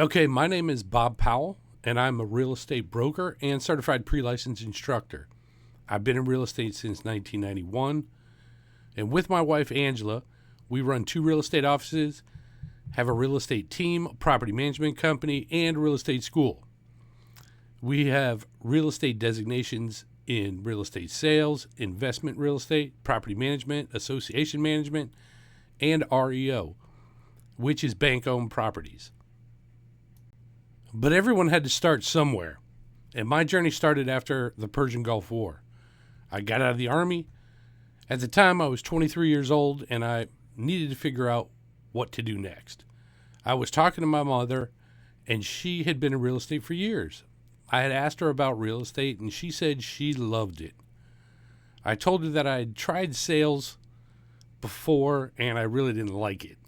Okay, my name is Bob Powell, and I'm a real estate broker and certified pre-licensed instructor. I've been in real estate since 1991, and with my wife Angela, we run 2 real estate offices, have a real estate team, a property management company, and a real estate school. We have real estate designations in real estate sales, investment real estate, property management, association management, and REO, which is bank-owned properties. But everyone had to start somewhere, and my journey started after the Persian Gulf War. I got out of the Army. At the time, I was 23 years old, and I needed to figure out what to do next. I was talking to my mother, and she had been in real estate for years. I had asked her about real estate, and she said she loved it. I told her that I had tried sales before, and I really didn't like it.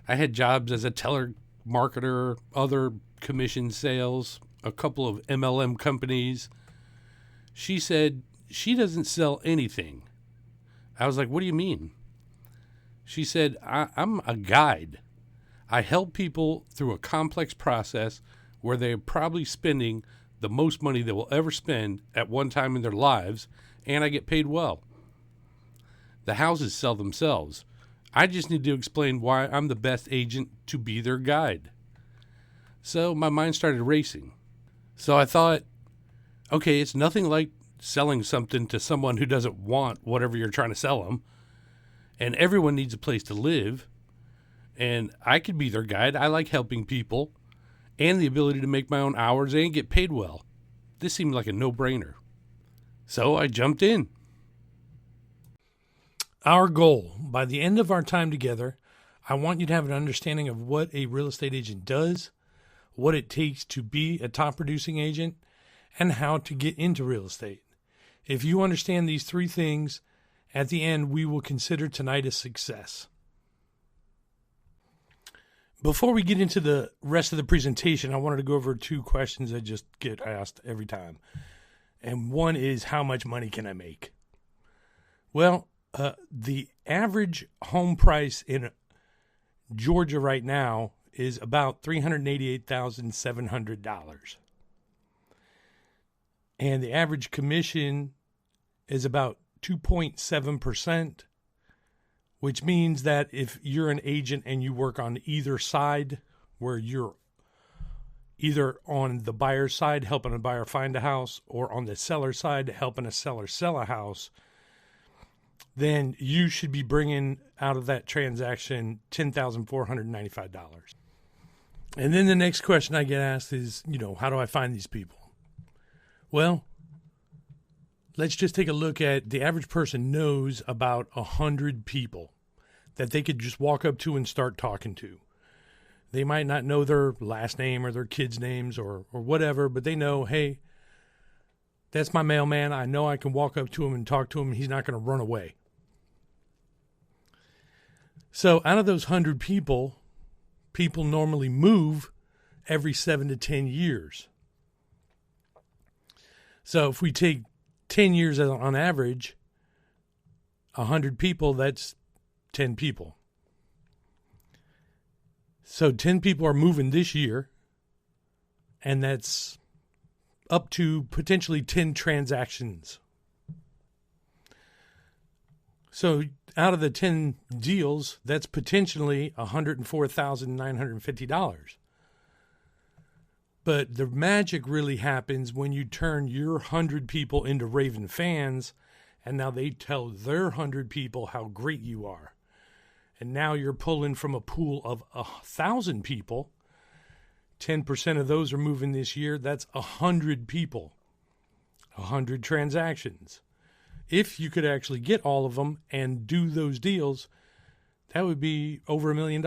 I had jobs as a teller marketer, other commission sales, a couple of MLM companies. She said she doesn't sell anything. I was like, what do you mean? She said, I'm a guide. I help people through a complex process where they're probably spending the most money they will ever spend at one time in their lives, and I get paid well. The houses sell themselves. I just need to explain why I'm the best agent to be their guide. So my mind started racing. So I thought, okay, it's nothing like selling something to someone who doesn't want whatever you're trying to sell them. And everyone needs a place to live. And I could be their guide. I like helping people and the ability to make my own hours and get paid well. This seemed like a no-brainer. So I jumped in. Our goal, by the end of our time together, I want you to have an understanding of what a real estate agent does, what it takes to be a top producing agent, and how to get into real estate. If you understand these 3 things, at the end, we will consider tonight a success. Before we get into the rest of the presentation, I wanted to go over 2 questions I just get asked every time. And one is, how much money can I make? Well, the average home price in Georgia right now is about $388,700. And the average commission is about 2.7%, which means that if you're an agent and you work on either side, where you're either on the buyer's side helping a buyer find a house or on the seller side helping a seller sell a house, then you should be bringing out of that transaction $10,495. And then the next question I get asked is, how do I find these people? Well, let's just take a look at the average person knows about 100 people that they could just walk up to and start talking to. They might not know their last name or their kids' names or whatever, but they know, hey, that's my mailman. I know I can walk up to him and talk to him. He's not going to run away. So out of those 100 people normally move every 7 to 10 years. So if we take 10 years on average, 100 people, that's 10 people. So 10 people are moving this year, and that's up to potentially 10 transactions. So out of the 10 deals, that's potentially $104,950. But the magic really happens when you turn your 100 people into Raven fans, and now they tell their 100 people how great you are. And now you're pulling from a pool of 1,000 people. 10% of those are moving this year. That's 100 people, 100 transactions. If you could actually get all of them and do those deals, that would be over $1 million.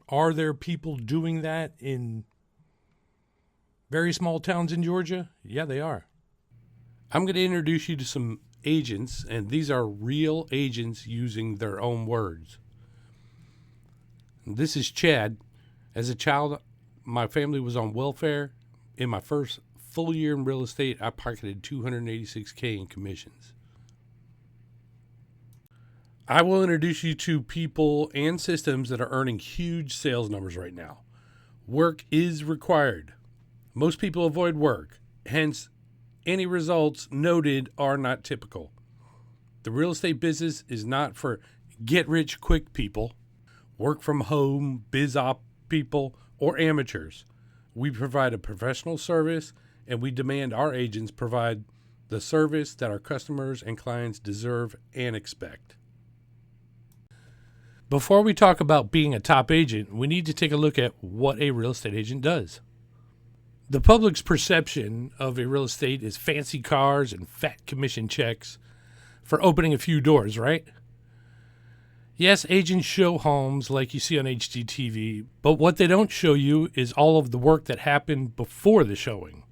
Are there people doing that in very small towns in Georgia? Yeah, they are. I'm going to introduce you to some agents, and these are real agents using their own words. This is Chad. As a child, my family was on welfare. In my first full year in real estate, I pocketed $286K in commissions. I will introduce you to people and systems that are earning huge sales numbers right now. Work is required. Most people avoid work, hence, any results noted are not typical. The real estate business is not for get-rich-quick people, work from home, biz-op people, or amateurs. We provide a professional service, and we demand our agents provide the service that our customers and clients deserve and expect. Before we talk about being a top agent, we need to take a look at what a real estate agent does. The public's perception of a real estate is fancy cars and fat commission checks for opening a few doors, right? Yes, agents show homes like you see on HGTV, but what they don't show you is all of the work that happened before the showing.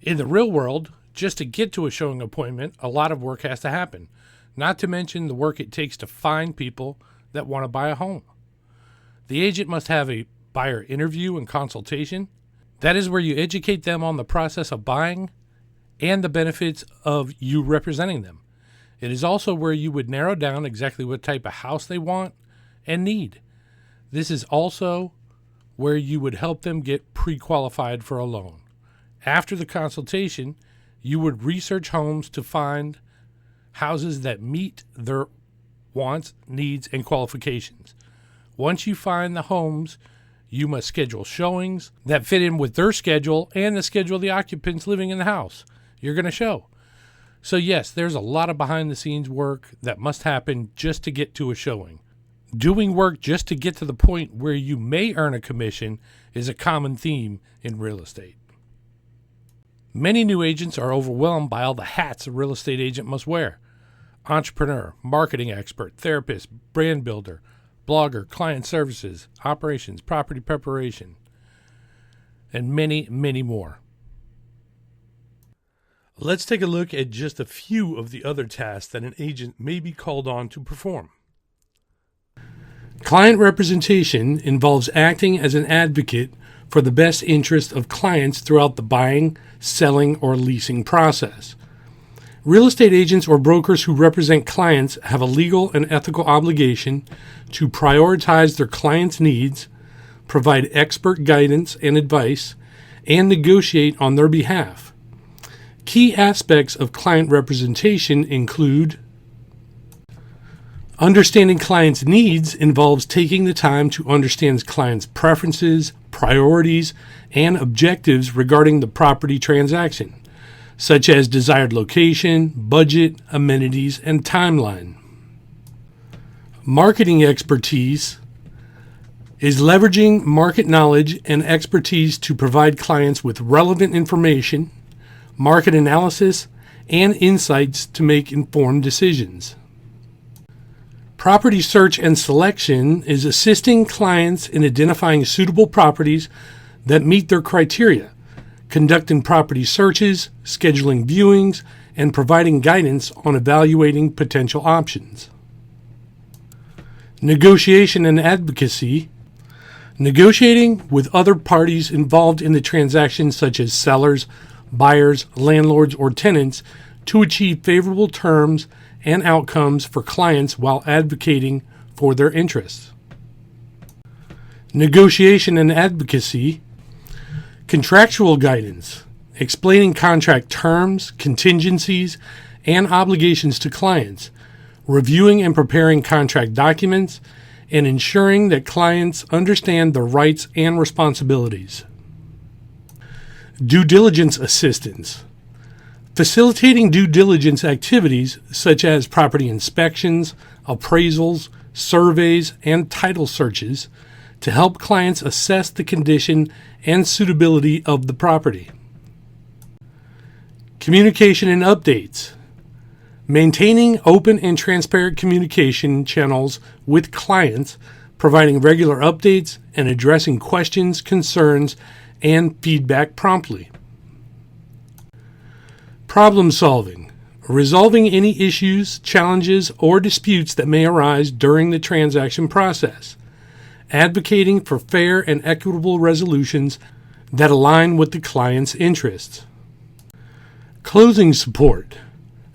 In the real world, just to get to a showing appointment, a lot of work has to happen, not to mention the work it takes to find people that want to buy a home. The agent must have a buyer interview and consultation. That is where you educate them on the process of buying and the benefits of you representing them. It is also where you would narrow down exactly what type of house they want and need. This is also where you would help them get pre-qualified for a loan. After the consultation, you would research homes to find houses that meet their wants, needs, and qualifications. Once you find the homes, you must schedule showings that fit in with their schedule and the schedule of the occupants living in the house you're going to show. So yes, there's a lot of behind-the-scenes work that must happen just to get to a showing. Doing work just to get to the point where you may earn a commission is a common theme in real estate. Many new agents are overwhelmed by all the hats a real estate agent must wear. Entrepreneur, marketing expert, therapist, brand builder, blogger, client services, operations, property preparation, and many, many more. Let's take a look at just a few of the other tasks that an agent may be called on to perform. Client representation involves acting as an advocate for the best interest of clients throughout the buying, selling, or leasing process. Real estate agents or brokers who represent clients have a legal and ethical obligation to prioritize their clients' needs, provide expert guidance and advice, and negotiate on their behalf. Key aspects of client representation include understanding clients' needs involves taking the time to understand clients' preferences, priorities, and objectives regarding the property transaction, such as desired location, budget, amenities, and timeline. Marketing expertise is leveraging market knowledge and expertise to provide clients with relevant information, market analysis, and insights to make informed decisions. Property search and selection is assisting clients in identifying suitable properties that meet their criteria, conducting property searches, scheduling viewings, and providing guidance on evaluating potential options. Negotiation and advocacy. Negotiating with other parties involved in the transaction, such as sellers, buyers, landlords, or tenants, to achieve favorable terms and outcomes for clients while advocating for their interests. Negotiation and advocacy. Contractual guidance, explaining contract terms, contingencies, and obligations to clients, reviewing and preparing contract documents, and ensuring that clients understand their rights and responsibilities. Due diligence assistance, facilitating due diligence activities such as property inspections, appraisals, surveys, and title searches to help clients assess the condition and suitability of the property. Communication and updates, maintaining open and transparent communication channels with clients, providing regular updates and addressing questions, concerns, and feedback promptly. Problem solving, resolving any issues, challenges, or disputes that may arise during the transaction process, advocating for fair and equitable resolutions that align with the client's interests. Closing support,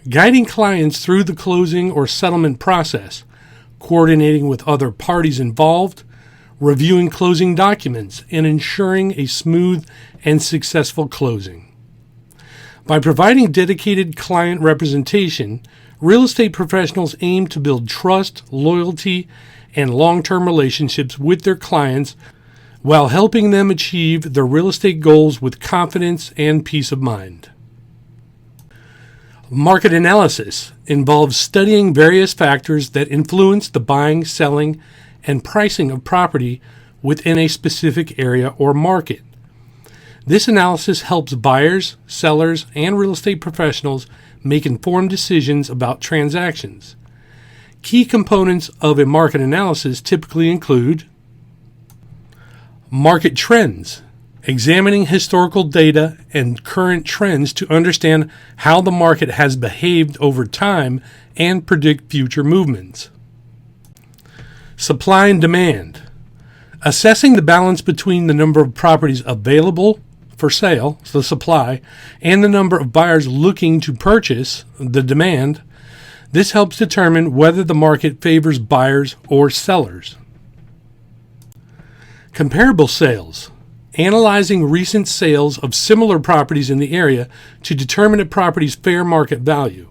guiding clients through the closing or settlement process, coordinating with other parties involved, reviewing closing documents, and ensuring a smooth and successful closing. By providing dedicated client representation, real estate professionals aim to build trust, loyalty, and long-term relationships with their clients while helping them achieve their real estate goals with confidence and peace of mind. Market analysis involves studying various factors that influence the buying, selling, and pricing of property within a specific area or market. This analysis helps buyers, sellers, and real estate professionals make informed decisions about transactions. Key components of a market analysis typically include market trends, examining historical data and current trends to understand how the market has behaved over time and predict future movements. Supply and demand, assessing the balance between the number of properties available for sale, the supply, and the number of buyers looking to purchase, the demand. This helps determine whether the market favors buyers or sellers. Comparable sales, analyzing recent sales of similar properties in the area to determine a property's fair market value.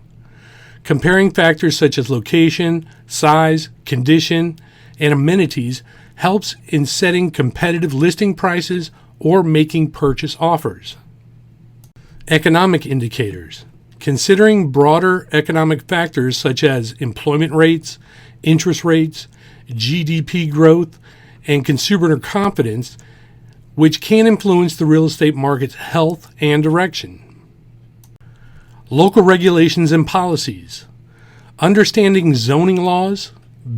Comparing factors such as location, size, condition, and amenities helps in setting competitive listing prices or making purchase offers. Economic indicators, considering broader economic factors such as employment rates, interest rates, GDP growth, and consumer confidence, which can influence the real estate market's health and direction. Local regulations and policies, understanding zoning laws,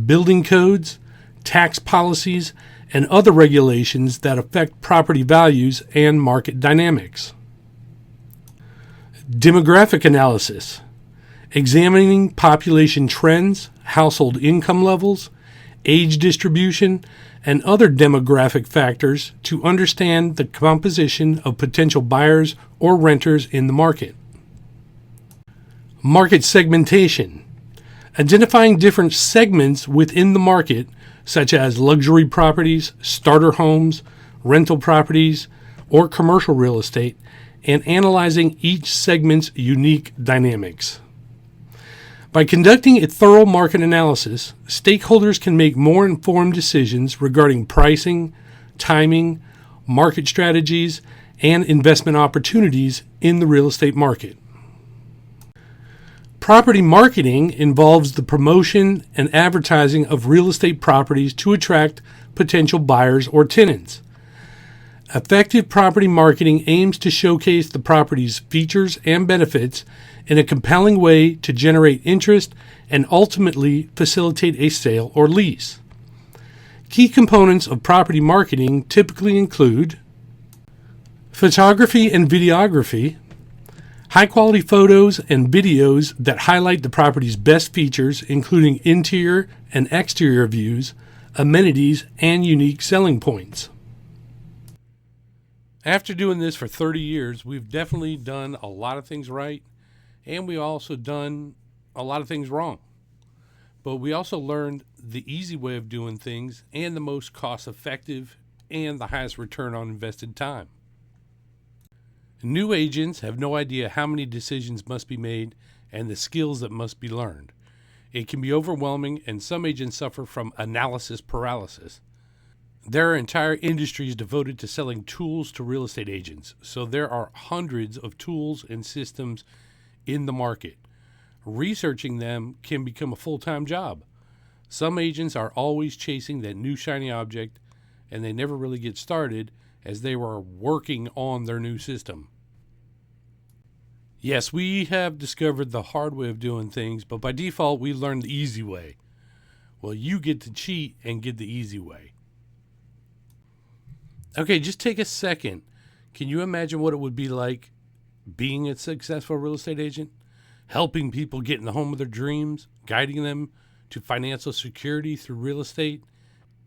building codes, tax policies, and other regulations that affect property values and market dynamics. Demographic analysis, examining population trends, household income levels, age distribution, and other demographic factors to understand the composition of potential buyers or renters in the market. Market segmentation, identifying different segments within the market such as luxury properties, starter homes, rental properties, or commercial real estate, and analyzing each segment's unique dynamics. By conducting a thorough market analysis, stakeholders can make more informed decisions regarding pricing, timing, market strategies, and investment opportunities in the real estate market. Property marketing involves the promotion and advertising of real estate properties to attract potential buyers or tenants. Effective property marketing aims to showcase the property's features and benefits in a compelling way to generate interest and ultimately facilitate a sale or lease. Key components of property marketing typically include photography and videography, high-quality photos and videos that highlight the property's best features, including interior and exterior views, amenities, and unique selling points. After doing this for 30 years, we've definitely done a lot of things right, and we also done a lot of things wrong. But we also learned the easy way of doing things and the most cost-effective and the highest return on invested time. New agents have no idea how many decisions must be made and the skills that must be learned. It can be overwhelming, and some agents suffer from analysis paralysis. There are entire industries devoted to selling tools to real estate agents, so there are hundreds of tools and systems in the market. Researching them can become a full-time job. Some agents are always chasing that new shiny object, and they never really get started as they were working on their new system. Yes, we have discovered the hard way of doing things, but by default, we learned the easy way. Well, you get to cheat and get the easy way. Okay, just take a second. Can you imagine what it would be like being a successful real estate agent? Helping people get in the home of their dreams, guiding them to financial security through real estate,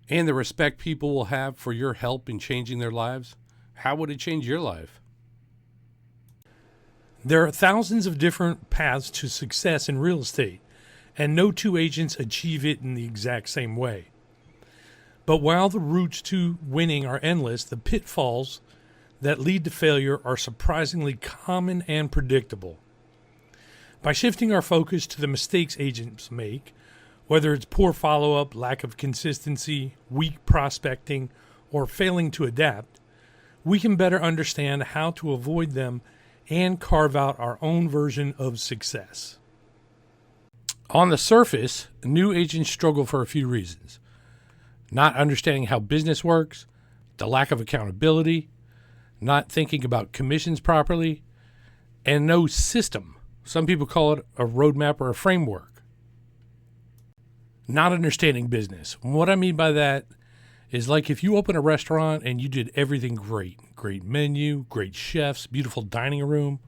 and the respect people will have for your help in changing their lives? How would it change your life? There are thousands of different paths to success in real estate, and no two agents achieve it in the exact same way. But while the routes to winning are endless, the pitfalls that lead to failure are surprisingly common and predictable. By shifting our focus to the mistakes agents make, whether it's poor follow-up, lack of consistency, weak prospecting, or failing to adapt, we can better understand how to avoid them and carve out our own version of success. On the surface, new agents struggle for a few reasons. Not understanding how business works, the lack of accountability, not thinking about commissions properly, and no system. Some people call it a roadmap or a framework. Not understanding business. What I mean by that is like if you open a restaurant and you did everything great. Great menu, great chefs, beautiful dining room,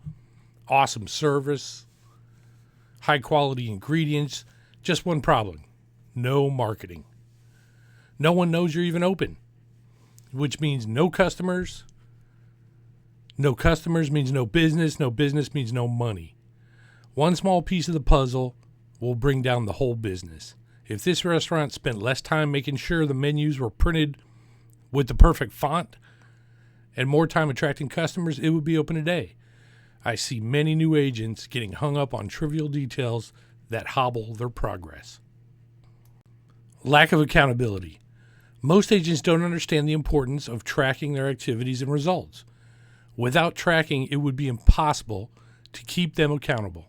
awesome service, high quality ingredients. Just one problem: no marketing. No one knows you're even open, which means no customers. No customers means no business. No business means no money. One small piece of the puzzle will bring down the whole business. If this restaurant spent less time making sure the menus were printed with the perfect font and more time attracting customers, it would be open today. I see many new agents getting hung up on trivial details that hobble their progress. Lack of accountability. Most agents don't understand the importance of tracking their activities and results. Without tracking, it would be impossible to keep them accountable.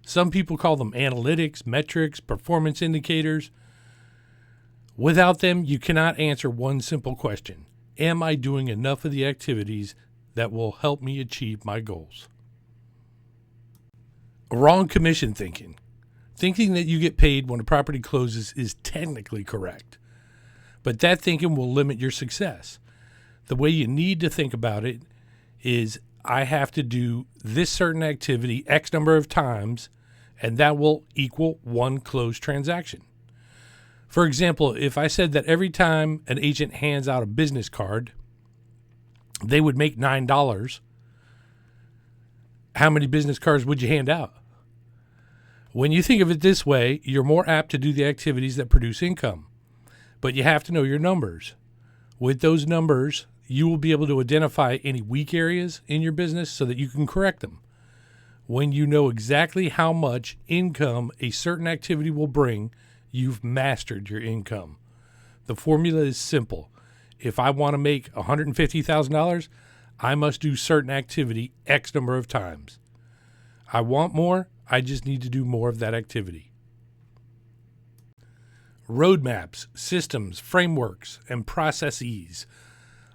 Some people call them analytics, metrics, performance indicators. Without them, you cannot answer one simple question: am I doing enough of the activities that will help me achieve my goals? Wrong commission thinking. Thinking that you get paid when a property closes is technically correct, but that thinking will limit your success. The way you need to think about it is, I have to do this certain activity X number of times, and that will equal one closed transaction. For example, if I said that every time an agent hands out a business card, they would make $9, how many business cards would you hand out? When you think of it this way, you're more apt to do the activities that produce income. But you have to know your numbers. With those numbers, you will be able to identify any weak areas in your business so that you can correct them. When you know exactly how much income a certain activity will bring, you've mastered your income. The formula is simple. If I want to make $150,000, I must do certain activity X number of times. I want more, I just need to do more of that activity. Roadmaps, systems, frameworks, and processes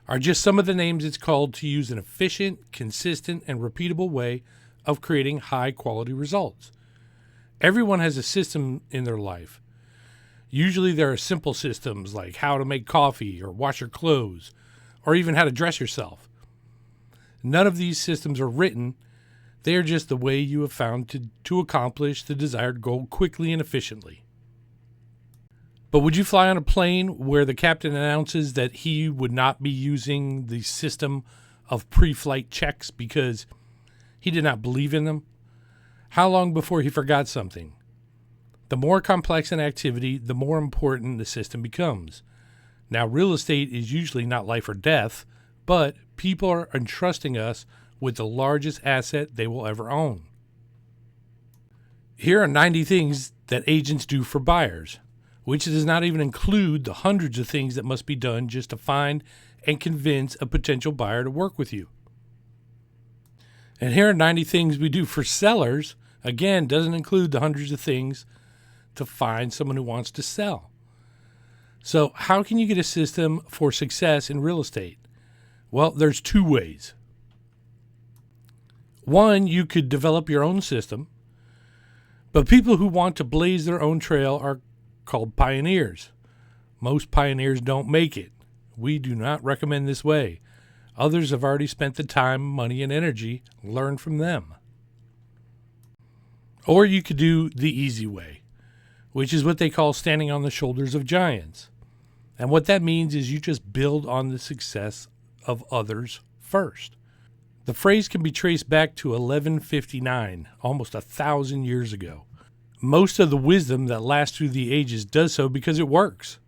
are just some of the names it's called to use an efficient, consistent, and repeatable way of creating high-quality results. Everyone has a system in their life. Usually there are simple systems like how to make coffee or wash your clothes or even how to dress yourself. None of these systems are written. They are just the way you have found to accomplish the desired goal quickly and efficiently. But would you fly on a plane where the captain announces that he would not be using the system of pre-flight checks because he did not believe in them? How long before he forgot something? The more complex an activity, the more important the system becomes. Now, real estate is usually not life or death, but people are entrusting us with the largest asset they will ever own. Here are 90 things that agents do for buyers, which does not even include the hundreds of things that must be done just to find and convince a potential buyer to work with you. And here are 90 things we do for sellers. Again, doesn't include the hundreds of things to find someone who wants to sell. So how can you get a system for success in real estate? Well, there's two ways. One, you could develop your own system, but people who want to blaze their own trail are called pioneers. Most pioneers don't make it. We do not recommend this way. Others have already spent the time, money, and energy. Learn from them. Or you could do the easy way, which is what they call standing on the shoulders of giants. And what that means is you just build on the success of others first. The phrase can be traced back to 1159, almost 1,000 years ago. Most of the wisdom that lasts through the ages does so because it works.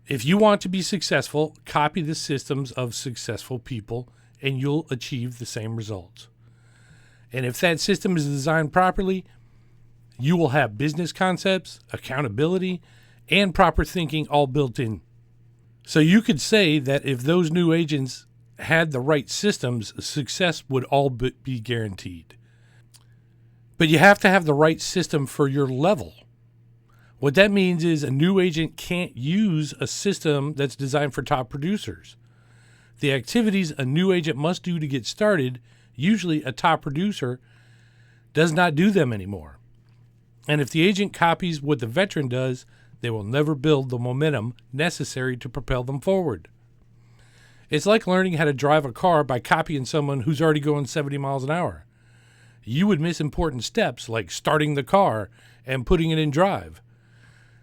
If you want to be successful, copy the systems of successful people and you'll achieve the same results. And if that system is designed properly, you will have business concepts, accountability, and proper thinking all built in. So you could say that if those new agents had the right systems, success would all be guaranteed. But you have to have the right system for your level. What that means is a new agent can't use a system that's designed for top producers. The activities a new agent must do to get started, usually a top producer does not do them anymore. And if the agent copies what the veteran does, they will never build the momentum necessary to propel them forward. It's like learning how to drive a car by copying someone who's already going 70 miles an hour. You would miss important steps like starting the car and putting it in drive.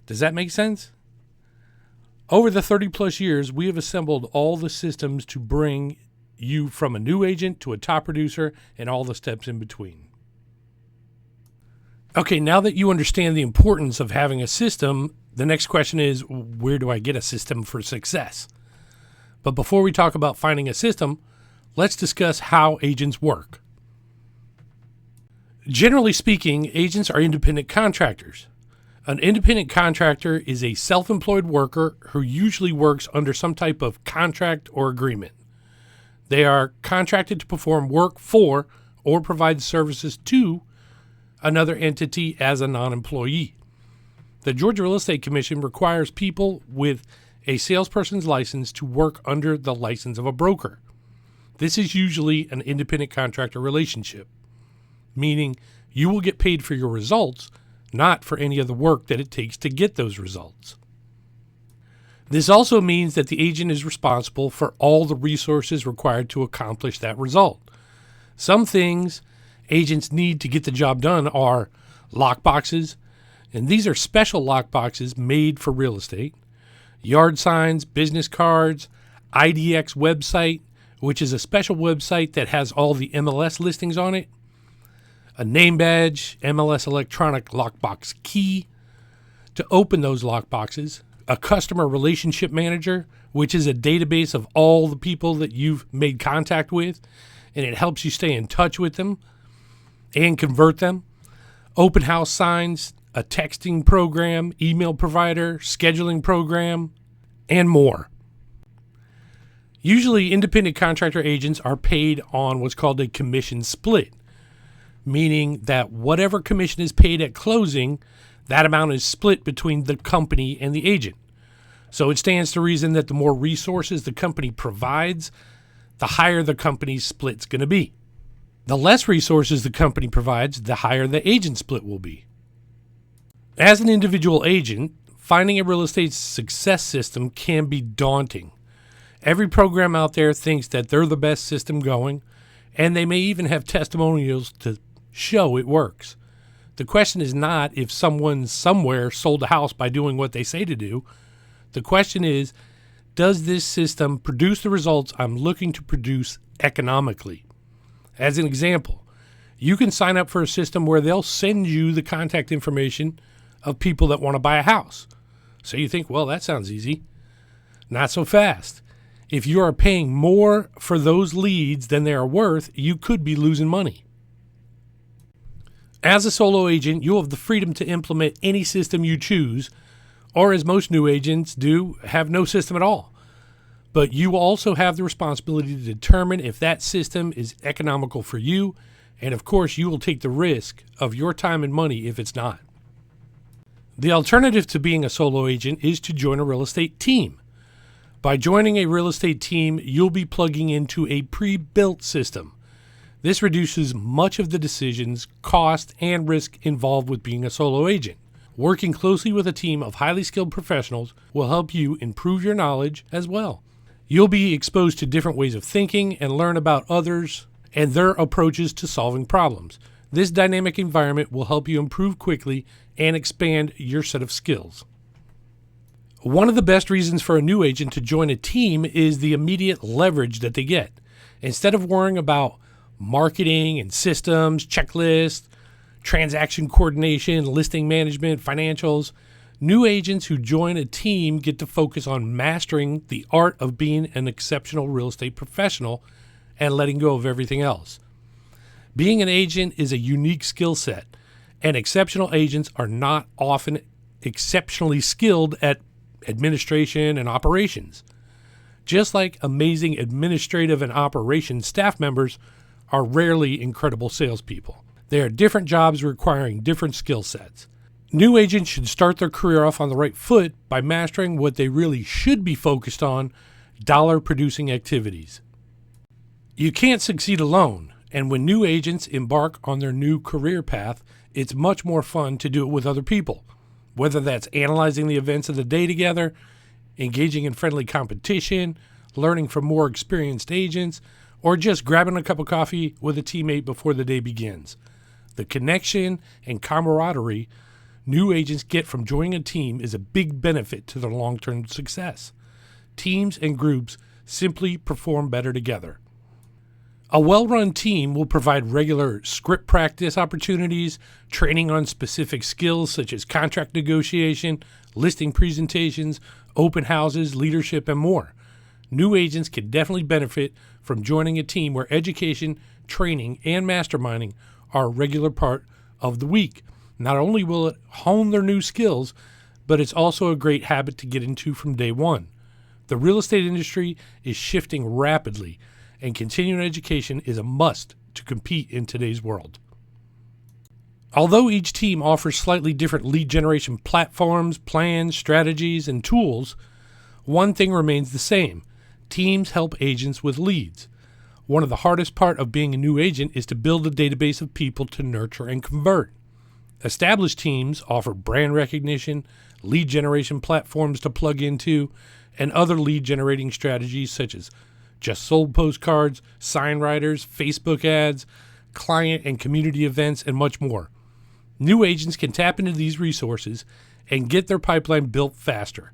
Does that make sense? Over the 30 plus years, we have assembled all the systems to bring you from a new agent to a top producer and all the steps in between. Okay, now that you understand the importance of having a system, the next question is, where do I get a system for success? But before we talk about finding a system, let's discuss how agents work. Generally speaking, agents are independent contractors. An independent contractor is a self-employed worker who usually works under some type of contract or agreement. They are contracted to perform work for or provide services to another entity as a non-employee. The Georgia Real Estate Commission requires people with a salesperson's license to work under the license of a broker. This is usually an independent contractor relationship, meaning you will get paid for your results, not for any of the work that it takes to get those results. This also means that the agent is responsible for all the resources required to accomplish that result. Some things agents need to get the job done are lockboxes, and these are special lockboxes made for real estate, yard signs, business cards, IDX website, which is a special website that has all the MLS listings on it, a name badge, MLS electronic lockbox key to open those lockboxes, a customer relationship manager, which is a database of all the people that you've made contact with, and it helps you stay in touch with them and convert them, open house signs, a texting program, email provider, scheduling program, and more. Usually, independent contractor agents are paid on what's called a commission split, meaning that whatever commission is paid at closing, that amount is split between the company and the agent. So it stands to reason that the more resources the company provides, the higher the company's split's going to be. The less resources the company provides, the higher the agent split will be. As an individual agent, finding a real estate success system can be daunting. Every program out there thinks that they're the best system going, and they may even have testimonials to show it works. The question is not if someone somewhere sold a house by doing what they say to do. The question is, does this system produce the results I'm looking to produce economically? As an example, you can sign up for a system where they'll send you the contact information of people that want to buy a house. So you think, well, that sounds easy. Not so fast. If you are paying more for those leads than they are worth, you could be losing money. As a solo agent, you'll have the freedom to implement any system you choose, or as most new agents do, have no system at all. But you will also have the responsibility to determine if that system is economical for you, and of course, you will take the risk of your time and money if it's not. The alternative to being a solo agent is to join a real estate team. By joining a real estate team, you'll be plugging into a pre-built system. This reduces much of the decisions, cost, and risk involved with being a solo agent. Working closely with a team of highly skilled professionals will help you improve your knowledge as well. You'll be exposed to different ways of thinking and learn about others and their approaches to solving problems. This dynamic environment will help you improve quickly and expand your set of skills. One of the best reasons for a new agent to join a team is the immediate leverage that they get. Instead of worrying about marketing and systems, checklists, transaction coordination, listing management, financials, New agents who join a team get to focus on mastering the art of being an exceptional real estate professional and letting go of everything else. Being an agent is a unique skill set, and exceptional agents are not often exceptionally skilled at administration and operations. Just like amazing administrative and operations staff members are rarely incredible salespeople. They are different jobs requiring different skill sets. New agents should start their career off on the right foot by mastering what they really should be focused on: dollar-producing activities. You can't succeed alone, and when new agents embark on their new career path, it's much more fun to do it with other people, whether that's analyzing the events of the day together, engaging in friendly competition, learning from more experienced agents, or just grabbing a cup of coffee with a teammate before the day begins. The connection and camaraderie new agents get from joining a team is a big benefit to their long-term success. Teams and groups simply perform better together. A well-run team will provide regular script practice opportunities, training on specific skills such as contract negotiation, listing presentations, open houses, leadership, and more. New agents can definitely benefit from joining a team where education, training, and masterminding are a regular part of the week. Not only will it hone their new skills, but it's also a great habit to get into from day one. The real estate industry is shifting rapidly, and continuing education is a must to compete in today's world. Although each team offers slightly different lead generation platforms, plans, strategies, and tools, one thing remains the same: teams help agents with leads. One of the hardest part of being a new agent is to build a database of people to nurture and convert. Established teams offer brand recognition, lead generation platforms to plug into, and other lead generating strategies such as just sold postcards, sign writers, Facebook ads, client and community events, and much more. New agents can tap into these resources and get their pipeline built faster.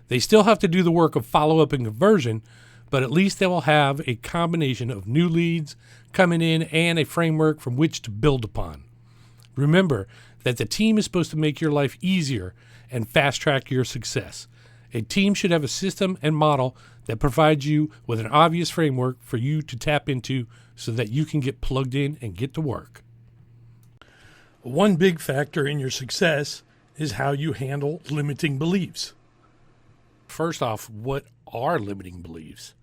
They still have to do the work of follow-up and conversion, but at least they will have a combination of new leads coming in and a framework from which to build upon. Remember that the team is supposed to make your life easier and fast-track your success. A team should have a system and model that provides you with an obvious framework for you to tap into so that you can get plugged in and get to work. One big factor in your success is how you handle limiting beliefs. First off, what are limiting beliefs?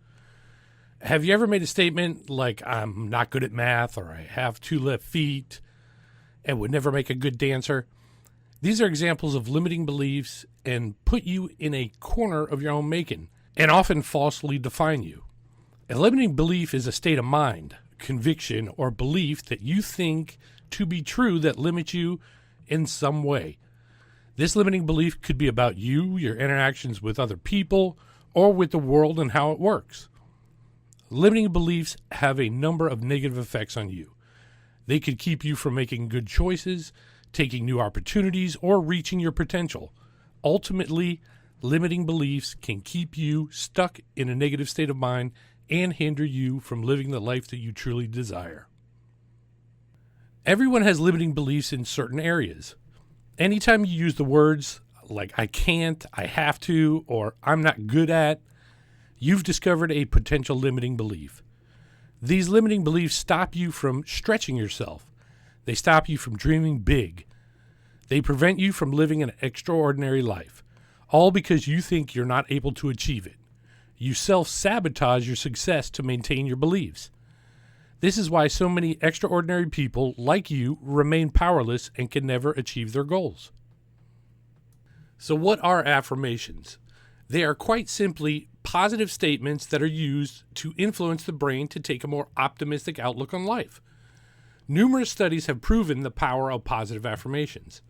Have you ever made a statement like, "I'm not good at math," or "I have 2 left feet," and would never make a good dancer? These are examples of limiting beliefs and put you in a corner of your own making and often falsely define you. A limiting belief is a state of mind, conviction, or belief that you think to be true that limits you in some way. This limiting belief could be about you, your interactions with other people, or with the world and how it works. Limiting beliefs have a number of negative effects on you. They could keep you from making good choices, taking new opportunities, or reaching your potential. Ultimately, limiting beliefs can keep you stuck in a negative state of mind and hinder you from living the life that you truly desire. Everyone has limiting beliefs in certain areas. Anytime you use the words like "I can't," "I have to," or "I'm not good at," you've discovered a potential limiting belief. These limiting beliefs stop you from stretching yourself. They stop you from dreaming big. They prevent you from living an extraordinary life, all because you think you're not able to achieve it. You self-sabotage your success to maintain your beliefs. This is why so many extraordinary people like you remain powerless and can never achieve their goals. So what are affirmations? They are quite simply positive statements that are used to influence the brain to take a more optimistic outlook on life. Numerous studies have proven the power of positive affirmations.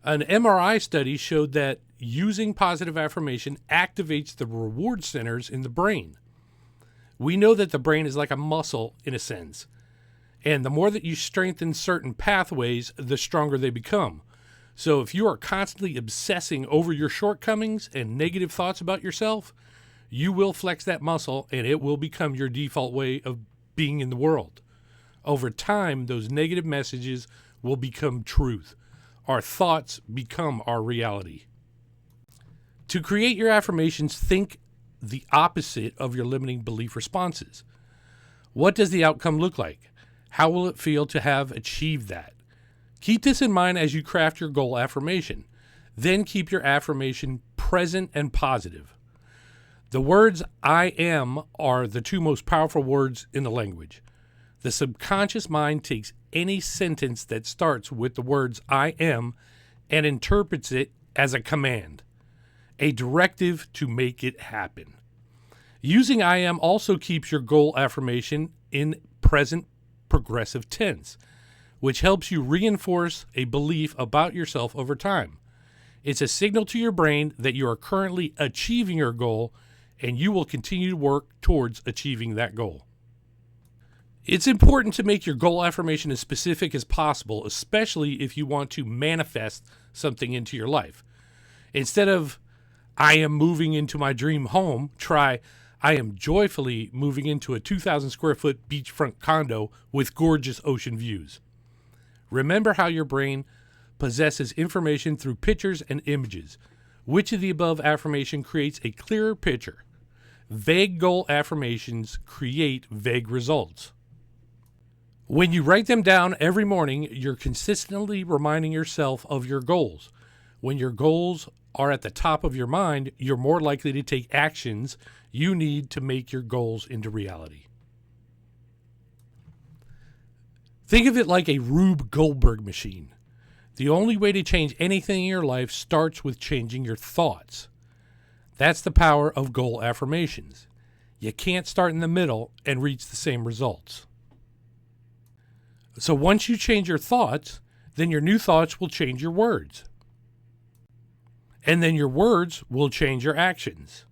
An MRI study showed that using positive affirmation activates the reward centers in the brain. We know that the brain is like a muscle in a sense, and the more that you strengthen certain pathways, the stronger they become. So if you are constantly obsessing over your shortcomings and negative thoughts about yourself, you will flex that muscle and it will become your default way of being in the world. Over time, those negative messages will become truth. Our thoughts become our reality. To create your affirmations, think the opposite of your limiting belief responses. What does the outcome look like? How will it feel to have achieved that? Keep this in mind as you craft your goal affirmation. Then keep your affirmation present and positive. The words I am are the two most powerful words in the language. The subconscious mind takes any sentence that starts with the words I am and interprets it as a command, a directive to make it happen. Using I am also keeps your goal affirmation in present progressive tense, which helps you reinforce a belief about yourself over time. It's a signal to your brain that you are currently achieving your goal and you will continue to work towards achieving that goal. It's important to make your goal affirmation as specific as possible, especially if you want to manifest something into your life. Instead of, I am moving into my dream home, try, I am joyfully moving into a 2,000 square foot beachfront condo with gorgeous ocean views. Remember how your brain possesses information through pictures and images. Which of the above affirmation creates a clearer picture? Vague goal affirmations create vague results. When you write them down every morning, you're consistently reminding yourself of your goals. When your goals are at the top of your mind, you're more likely to take actions you need to make your goals into reality. Think of it like a Rube Goldberg machine. The only way to change anything in your life starts with changing your thoughts. That's the power of goal affirmations. You can't start in the middle and reach the same results. So once you change your thoughts, then your new thoughts will change your words. And then your words will change your actions.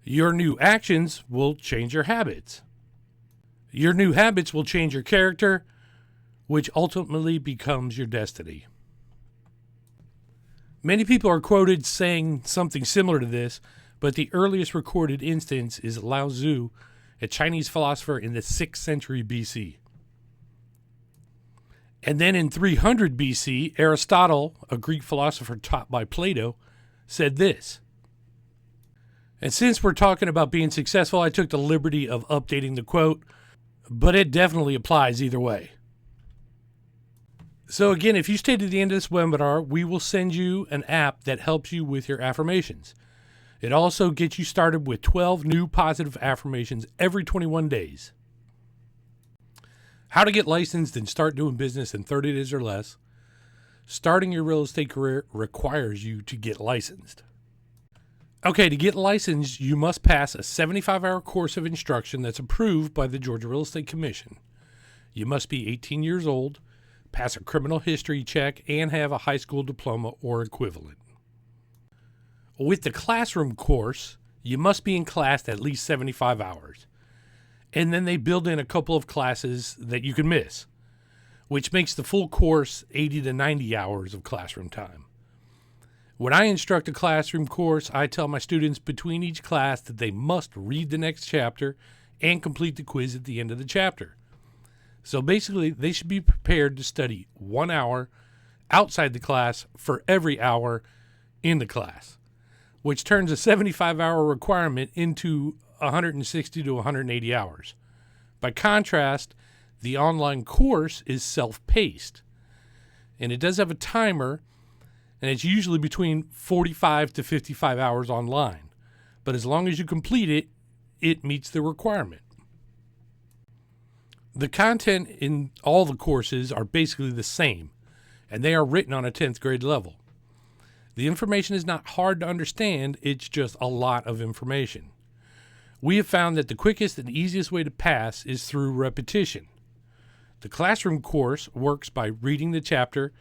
Your new actions will change your habits. Your new habits will change your character, which ultimately becomes your destiny. Many people are quoted saying something similar to this, but the earliest recorded instance is Lao Tzu, a Chinese philosopher in the 6th century BC. And then in 300 BC, Aristotle, a Greek philosopher taught by Plato, said this. And since we're talking about being successful, I took the liberty of updating the quote, but it definitely applies either way. So again, if you stay to the end of this webinar, we will send you an app that helps you with your affirmations. It also gets you started with 12 new positive affirmations every 21 days. How to get licensed and start doing business in 30 days or less. Starting your real estate career requires you to get licensed. Okay, to get licensed, you must pass a 75-hour course of instruction that's approved by the Georgia Real Estate Commission. You must be 18 years old, pass a criminal history check, and have a high school diploma or equivalent. With the classroom course, you must be in class at least 75 hours. And then they build in a couple of classes that you can miss, which makes the full course 80 to 90 hours of classroom time. When I instruct a classroom course, I tell my students between each class that they must read the next chapter and complete the quiz at the end of the chapter. So basically, they should be prepared to study 1 hour outside the class for every hour in the class, which turns a 75-hour requirement into 160 to 180 hours. By contrast, the online course is self-paced, and it does have a timer, and it's usually between 45 to 55 hours online. But as long as you complete it, it meets the requirement. The content in all the courses are basically the same, and they are written on a 10th grade level. The information is not hard to understand, it's just a lot of information. We have found that the quickest and easiest way to pass is through repetition. The classroom course works by reading the chapter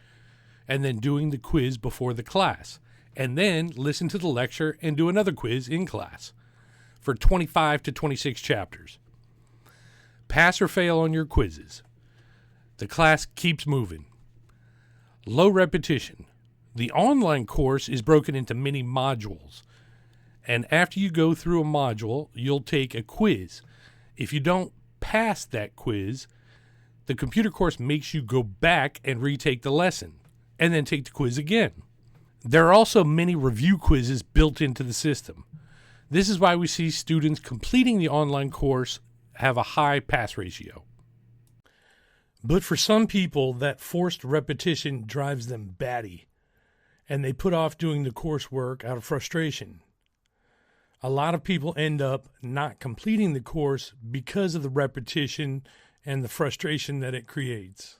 and then doing the quiz before the class, and then listen to the lecture and do another quiz in class for 25 to 26 chapters. Pass or fail on your quizzes. The class keeps moving. Low repetition. The online course is broken into many modules. And after you go through a module, you'll take a quiz. If you don't pass that quiz, the computer course makes you go back and retake the lesson. and then take the quiz again. There are also many review quizzes built into the system. This is why we see students completing the online course have a high pass ratio. But for some people, that forced repetition drives them batty, and they put off doing the coursework out of frustration. A lot of people end up not completing the course because of the repetition and the frustration that it creates.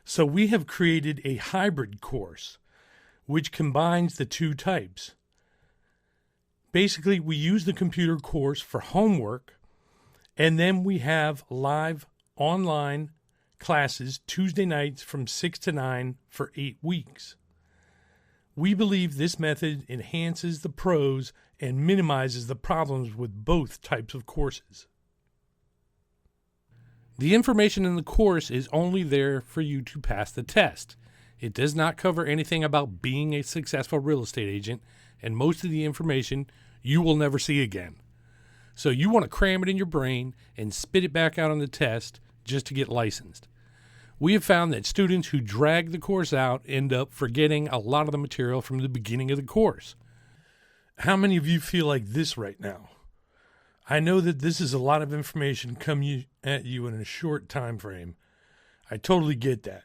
So we have created a hybrid course, which combines the two types. Basically, we use the computer course for homework, and then we have live online classes Tuesday nights from 6 to 9 for 8 weeks. We believe this method enhances the pros and minimizes the problems with both types of courses. The information in the course is only there for you to pass the test. It does not cover anything about being a successful real estate agent, and most of the information you will never see again. So you want to cram it in your brain and spit it back out on the test just to get licensed. We have found that students who drag the course out end up forgetting a lot of the material from the beginning of the course. How many of you feel like this right now? I know that this is a lot of information coming at you in a short time frame. I totally get that.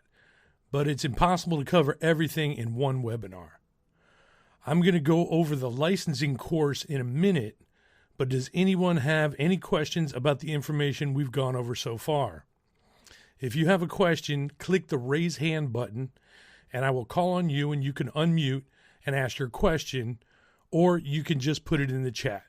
But it's impossible to cover everything in one webinar. I'm going to go over the licensing course in a minute, but does anyone have any questions about the information we've gone over so far? If you have a question, click the raise hand button, and I will call on you, and you can unmute and ask your question, or you can just put it in the chat.